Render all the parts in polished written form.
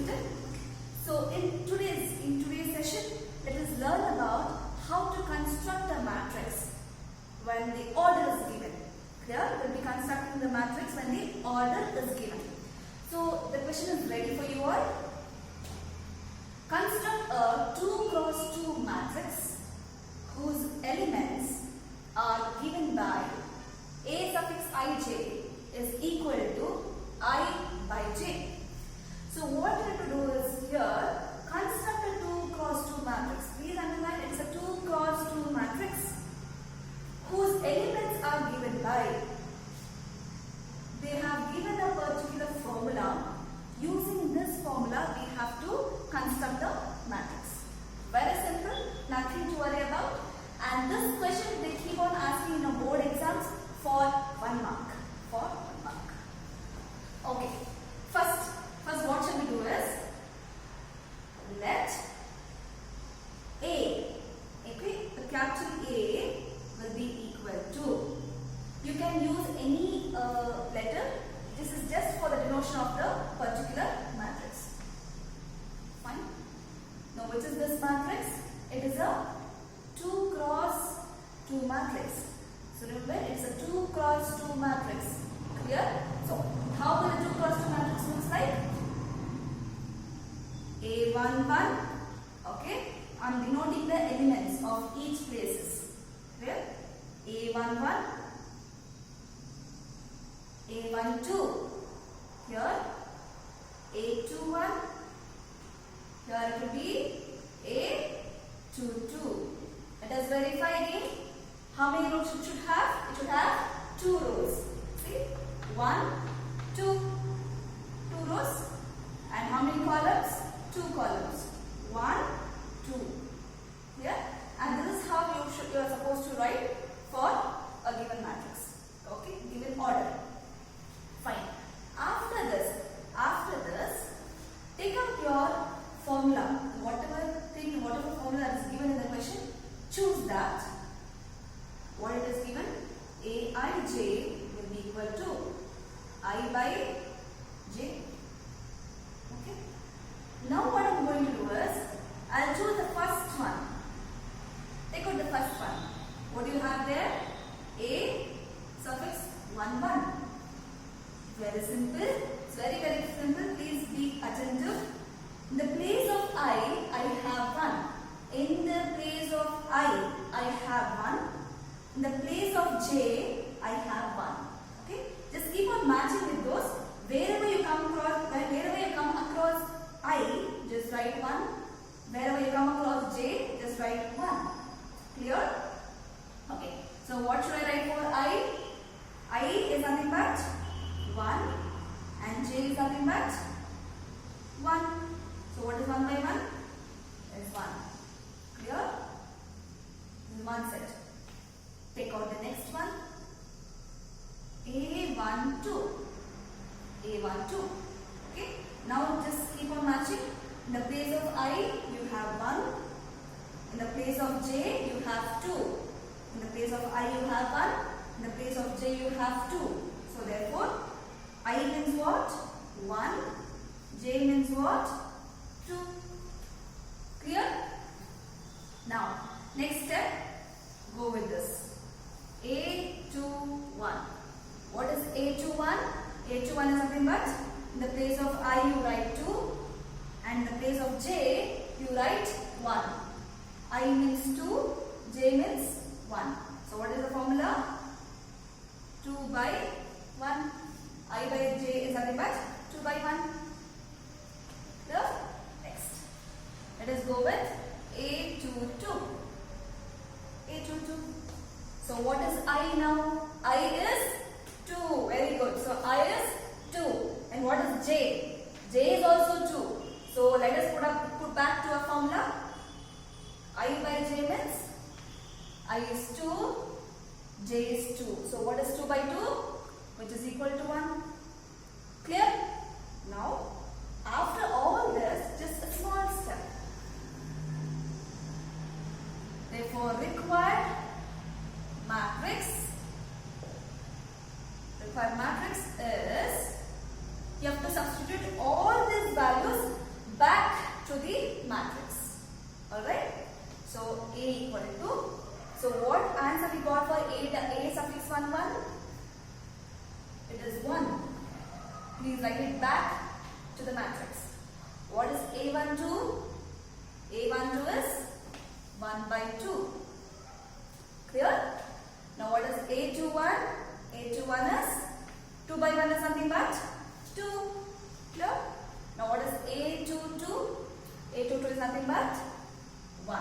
isn't it? So in today's session, let us learn about how to construct a matrix when the order is given. Clear? We'll be constructing the matrix when the order is given. So the question is ready for you all. Construct a 2 cross 2 matrix whose elements are given by A suffix ij is equal to I by j. So what we have to do is here, construct a 2 cross 2 matrix. Please underline, it's a 2 cross 2 matrix whose elements are given by, they have given a particular formula. Using this formula, we have to construct the matrix. Very simple, nothing to worry about. And this question they keep on asking in a board exams for 1 mark. Okay. First what shall we do is, let A, okay, the capital A will be equal to, you can use any letter, this is just for the denotation of the particular matrix. Fine. Now which is this matrix? It is a 2 cross 2 matrix. So remember, it's a 2 cross 2 matrix. Clear? So how will a 2 cross 2 matrix looks like? A11, okay, I'm denoting the elements of each places. Clear? A11, A12, here A21, here it will be A22. Let us verify again. How many rows it should have? It should have 2 rows. See? 1, 2, 2 rows. And how many columns? 2 columns. 1, 2. Here. And this is how you are supposed to write for a given matrix. Okay? Given order. Fine. After this, take out your formula. Whatever formula that is given in the question, choose that. What it is given? Aij will be equal to I by j. Okay. Now what I'm going to do is, I'll choose the first one. Take out the first one. What do you have there? A suffix 1, 1. Very simple. It's very, very simple. Please be attentive. In the place of I have 1. In the place of I have 1. In the place of j, I have 1. Okay? Just keep on matching with those. Wherever you come across I, just write 1. Wherever you come across j, just write 1. Clear? Okay. So what should I write for I? I is nothing but 1 and j is nothing but 1. So what is 1 by 1? Is 1. Clear? This is one set. Take out the next one. A12. A12. Okay. Now just keep on matching. In the place of I, you have 1. In the place of j, you have 2. In the place of I, you have 1. In the place of j, you have 2. So therefore, I means what? 1. J means what? 2. Clear? Now, next step, go with this. A21. What is A21? A21 is nothing but, in the place of I you write 2 and in the place of j you write 1. I means 2, j means 1. So what is the formula? 2 by 1. I by j is nothing but 2 by 1. Clear? Next. Let us go with A22. A22. So what is I now? I is 2. Very good. So I is 2. And what is j? J is also 2. So let us put back to our formula. I by j means I is 2, j is 2. So what is 2 by 2? Which is equal to 1. Clear? Now, after all this, just a small step. Therefore, required matrix is, you have to substitute all these values A equal to. So what answer we got for A suffix 1 1? It is 1. Please write it back to the matrix. What is A12? A12 is 1 by 2. Clear? Now what is A21? A21 is 2 by 1 is nothing but 2. Clear? Now what is A22? A22 is nothing but 1.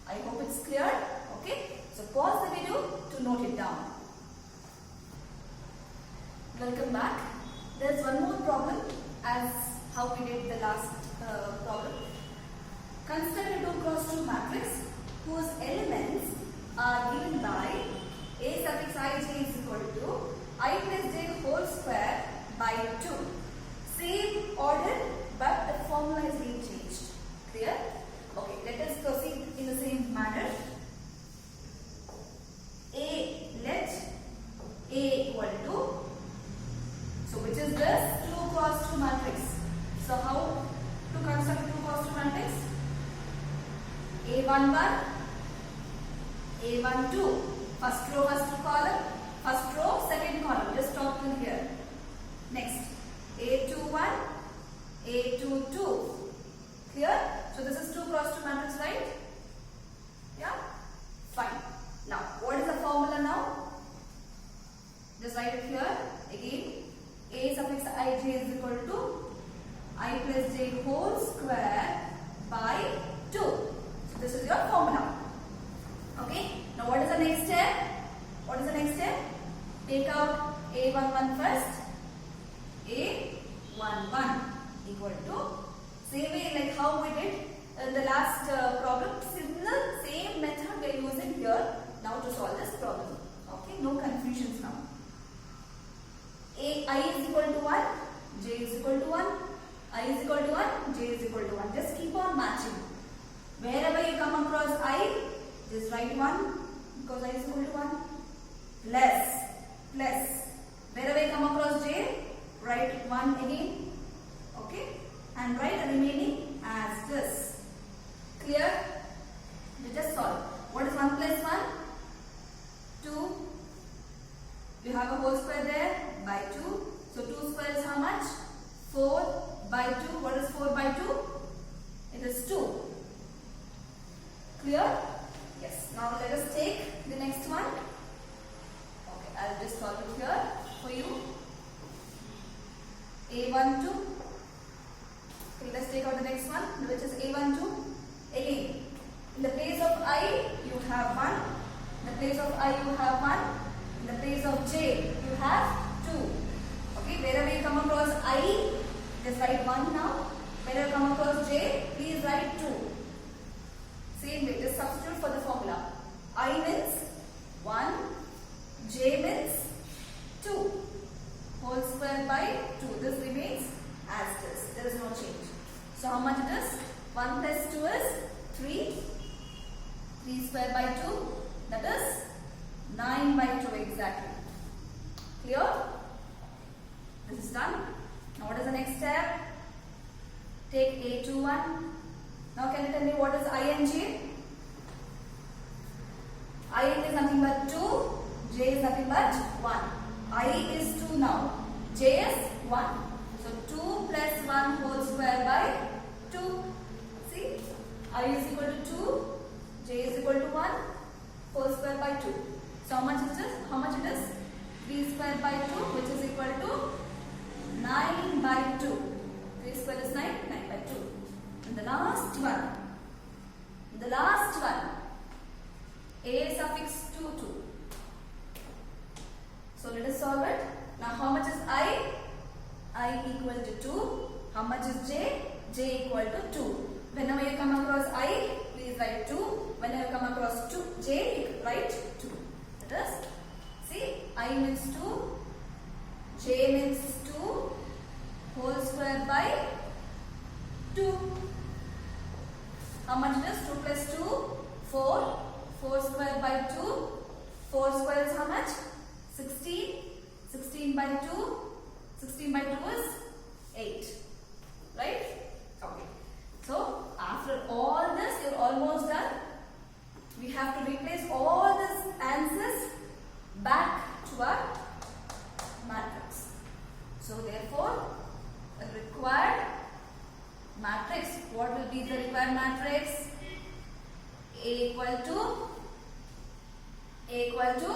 I hope it's clear. Okay? So pause the video to note it down. Welcome back. There's one more problem as how we did the last problem. Consider a 2 cross 2 matrix whose elements are given by A suffix ij is equal to I plus j whole square by 2. Same order but the formula is being changed. Clear? Okay, let us proceed in the same manner. Let A equal to, so which is this 2 cross 2 matrix. So how to construct 2 cross 2 matrix? A11, A12, first row, first column, first row, second column, just stop till here. Next, A21, A22. Clear? So this is 2 cross 2 matrix, right? Yeah? Fine. Now, what is the formula now? Just write it here. Again, A suffix ij is equal to I plus j whole square by 2. So this is your formula. Okay. Now what is the next step? What is the next step? Take out A11 first. A11 equal to, same way like how we did in the last problem. Similar, same method we are using here now to solve this problem. Okay. No confusions now. I is equal to 1, j is equal to 1, I is equal to 1, j is equal to 1. Just keep on matching. Wherever you come across I, just write 1 because I is equal to 1. Plus. Wherever you come across j, write 1 again. Okay? And write the remaining as this. Clear? You just solve. What is 1 plus 1? 2. You have a whole square there by 2. So 2 square is how much? 4 by 2. What is 4 by 2? It is 2. Clear? Yes. Now let us take the next one. Okay, I'll just solve it here for you. A12. Okay, let's take out the next one, which is A12. Again, in the place of I, you have 1. In the place of I, you have 1. In the place of j, you have 2. Okay, wherever you come across I, just write 1 now. Whenever you come across j, please write 2. Same way, just substitute for the formula. I means 1, j means 2. Whole square by 2. This remains as this. There is no change. So how much it is? 1 plus 2 is 3. 3 square by 2. That is 9 by 2 exactly. Clear? This is done. Now what is the next step? Take A21. Now can you tell me what is I and j? I is nothing but 2. J is nothing but 1. I is 2 now. J is 1. So 2 plus 1 whole square by 2. See? I is equal to 2. J is equal to 1. Whole square by 2. So how much is this? How much it is? 3 square by 2, which is equal to 9 by 2. 3 square is 9, 9 by 2. And the last one. A suffix 2, 2. So let us solve it. Now how much is I? I equal to 2. How much is j? J equal to 2. Whenever you come across I, please write 2. Whenever you come across j, write 2. That is, see, I means 2, j means 2, whole square by 2. How much it is? 2 plus 2, 4. 4 square by 2. 4 square is how much? 16. 16 by 2. 16 by 2 is 8. Right? Okay. So, after all this, you're almost done. complete the required matrix? A equal to,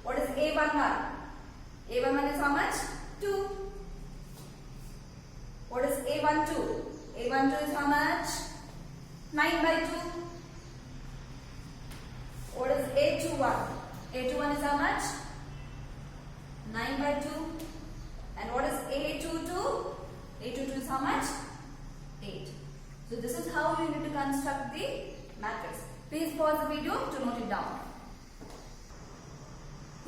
what is A11? A11 is how much? 2. What is A12? A12 is how much? 9 by 2. What is A21? A21 is how much? 9 by 2. And what is A22? A22 is how much? 8. So this is how you need to construct the matrix. Please pause the video to note it down.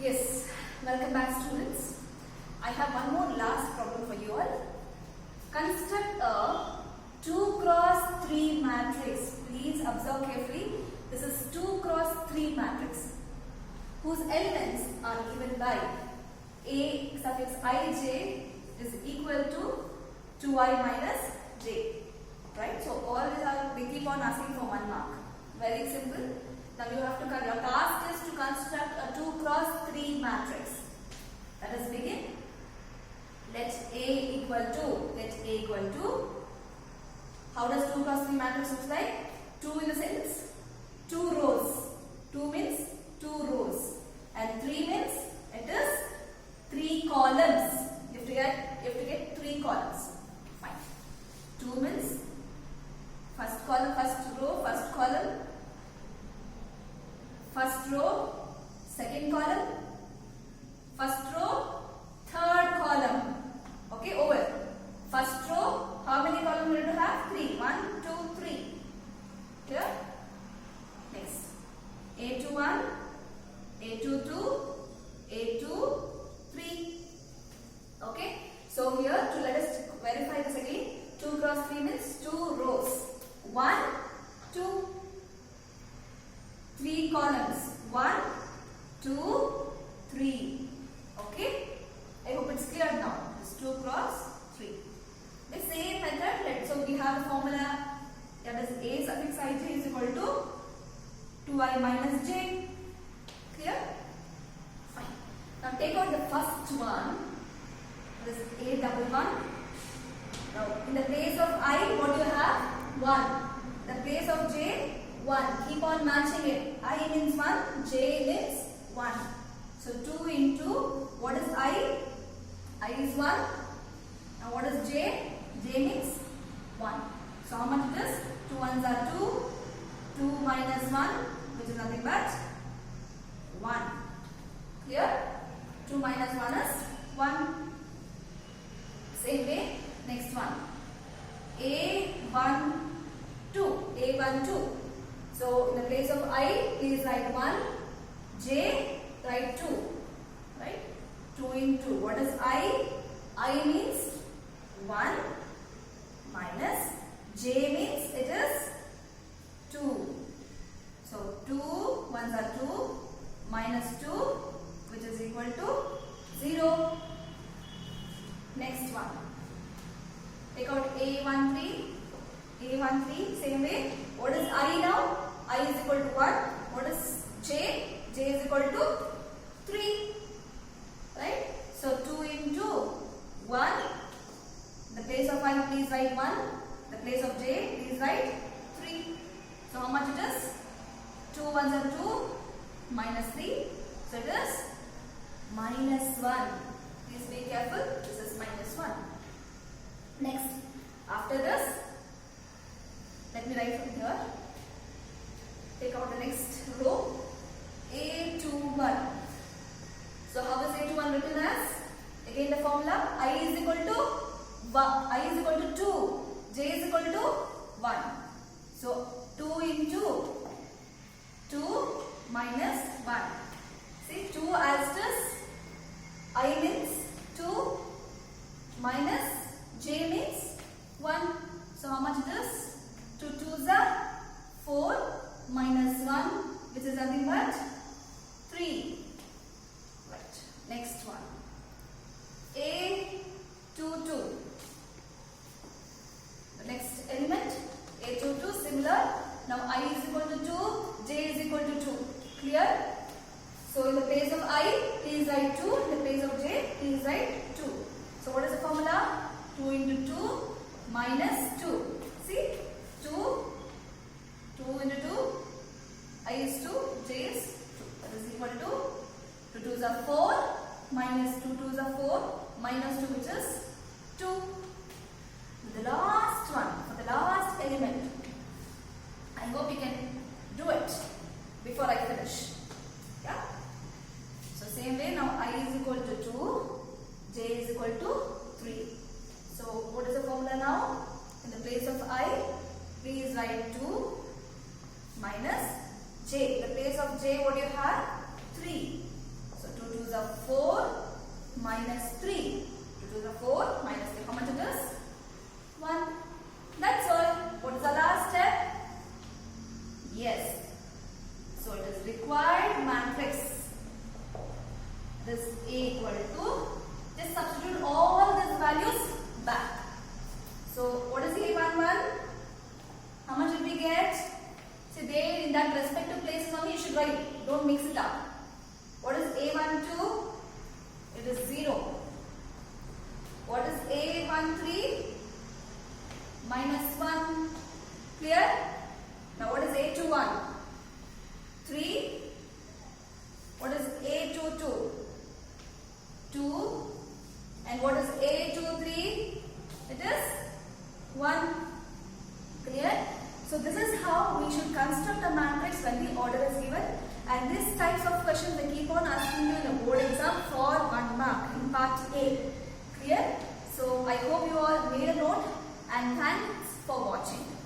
Yes, welcome back students. I have one more last problem for you all. Construct a 2 cross 3 matrix. Please observe carefully. This is 2 cross 3 matrix whose elements are given by A suffix ij is equal to 2i minus j. Right? So all these are, they keep on asking for 1 mark. Very simple. Now you have to, your task is to construct a 2 cross 3 matrix. Let us begin. Let A equal to, how does 2 cross 3 matrix look like? 2 in the sense, 2 rows. 2 means 2 rows. And 3 means it is 3 columns. You have to get 3 columns. Fine. 2 means first column, first row, first column. First row, second column. First row, third column. Okay, over. First row, how many columns we need to have? 3. 1, 2, 3. Clear? Next. A21, A22, A2, 3. Okay. So here, let us verify this again. 2 cross 3 means 2 rows. 1, 2, 3 columns. 1, 2, 3. Okay. I hope it's clear now. It's 2 cross 3. The same method, so we have a formula that is A suffix ij is equal to 2i minus j. Clear? Fine. Now take out the first one. That is A11. Now in the place of I, what do you have? 1. In the place of j, 1. Keep on matching it. I means 1, j means 1. So 2 into, what is I? I is 1. Now what is j? J means 1. So how much it is? 2 ones are 2. 2 minus 1, which is nothing but 1. Clear? 2 minus 1 is 1. Same way, next one. A12. A12. So in the place of I, please write 1. J, write 2. Right? 2 into, what is I? I means 1 minus j means it is 2. So 2 ones are 2 minus 2, which is equal to 0. Next one. Take out A13. A13, same way. What is I now? I is equal to 1. What is j? J is equal to 3. Right? So 2 into 1. The place of I, please write 1. The place of j, please write 3. So how much it is? 2 ones are 2 minus 3. So it is minus 1. Please be careful. This is minus 1. Next, after this, let me write from here. Take out the next row. A21. So how is A21 written as? Again the formula. I is equal to 2. J is equal to 1. So 2 into 2 minus 1. See, 2 as it is. I means 2 minus j means 1. So how much it is? 2 2s are 4 minus 1, which is nothing but 3. Right. Next one. A22. The next element, A22, similar. Now I is equal to 2, j is equal to 2. Clear? So in the place of I, please write 2. In the place of j, please write 2. So what is the formula? 2 into 2 minus 2. See? 2 2. 2 into 2. I is 2. J is 2. That is equal to 2 2s are 4 minus 2 2s are 4 minus 2, which is 2. The last one, for the last element. I hope you can do it before I finish. Yeah. So same way, now I is equal to 2, j is equal to 3. So what is the formula now? In the place of I, please write 2 minus j. In the place of j, what do you have? 3. So 2 2s are 4 minus 3. 2 2s are 4 minus 3. How much it is? 1. That's all. What is the last step? Yes. So it is required matrix. This A equal to, just substitute all these values back. So what is A11? How much did we get? See, there in that respective places only you should write. Don't mix it up. What is A12? It is 0. What is A13? Minus 1. Clear? Now what is A21? 3. What is A22? 2. And what is A23? It is 1. Clear? So this is how we should construct a matrix when the order is given. And this types of questions they keep on asking you in the board exam for 1 mark in part A. Clear? So I hope you all made a note and thanks for watching.